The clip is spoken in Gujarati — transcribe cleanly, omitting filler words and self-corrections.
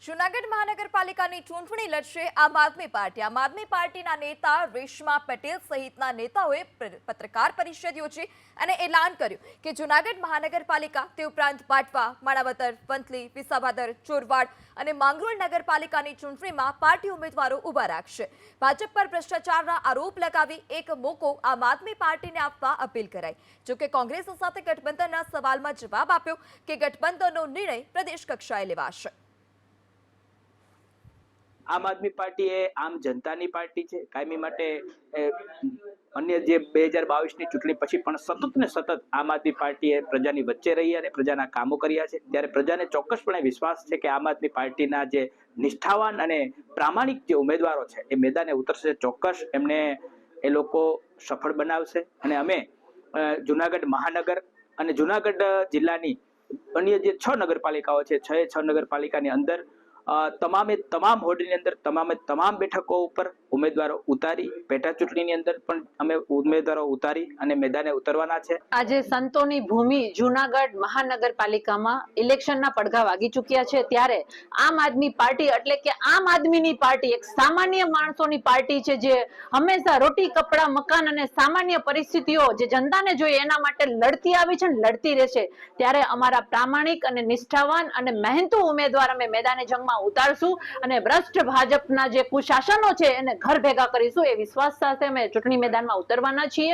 જૂનાગઢ મહાનગરપાલિકાની ચૂંટણી લડશે આમ આદમી પાર્ટી। આમ આદમી પાર્ટીના નેતા રેશમા પટેલ સહિતના નેતાઓએ પત્રકાર પરિષદ યોજી અને એલાન કર્યું કે જૂનાગઢ મહાનગરપાલિકા તે ઉપરાંત પાટવા, માણાવદર, વંથલી, વિસાવદર, ચોરવાડ અને માંગરોળ નગરપાલિકાની ચૂંટણીમાં પાર્ટી ઉમેદવારો ઊભા રાખશે। ભાજપ પર ભ્રષ્ટાચારના આરોપ લગાવી એક મોકો આમ આદમી પાર્ટીને આપવા અપીલ કરાઈ। જોકે કોંગ્રેસ સાથે ગઠબંધનના સવાલમાં જવાબ આપ્યો કે ગઠબંધનનો નિર્ણય પ્રદેશ કક્ષાએ લેવાશે। આમ આદમી પાર્ટી એ આમ જનતાની પાર્ટી છે। કાયમી માટે અન્ય જે 2022ની ચૂંટણી પછી પણ સતત ને સતત આમ આદમી પાર્ટીએ પ્રજાની વચ્ચે રહી અને પ્રજાના કામો કર્યા છે। ત્યારે પ્રજાને ચોક્કસપણે વિશ્વાસ છે કે આમ આદમી પાર્ટીના જે નિષ્ઠાવાન અને પ્રામાણિક જે ઉમેદવારો છે એ મેદાને ઉતરશે। ચોક્કસ એમને એ લોકો સફળ બનાવશે અને અમે જૂનાગઢ મહાનગર અને જૂનાગઢ જિલ્લાની અન્ય જે 6 નગરપાલિકાઓ છે, 6 નગરપાલિકાની અંદર તમામે તમામ હોર્ડની અંદર તમામ બેઠકો ઉપર ઉમેદવારો ઉતારી પેટા ચૂંટણીની અંદર પણ અમે ઉમેદવારો ઉતારી અને મેદાને ઉતરવાના છે। આજે સંતોની ભૂમિ જૂનાગઢ મહાનગરપાલિકામાં ઇલેક્શનના પડઘા વાગી ચૂક્યા છે। ત્યારે આમ આદમી પાર્ટી એટલે કે આમ આદમીની પાર્ટી એક સામાન્ય માણસોની પાર્ટી છે, જે હંમેશા રોટી, કપડા, મકાન અને સામાન્ય પરિસ્થિતિઓ જે જનતાને જોઈએ એના માટે લડતી આવી છે અને લડતી રહેશે। ત્યારે અમારા પ્રામાણિક અને નિષ્ઠાવાન અને મહેનતુ ઉમેદવાર અમે મેદાને જંગમાં ઉતારશું અને ભ્રષ્ટ ભાજપના જે કુશાસનો છે એને ઘર ભેગા કરીશું। એ વિશ્વાસ સાથે અમે ચૂંટણી મેદાનમાં ઉતરવાના છીએ।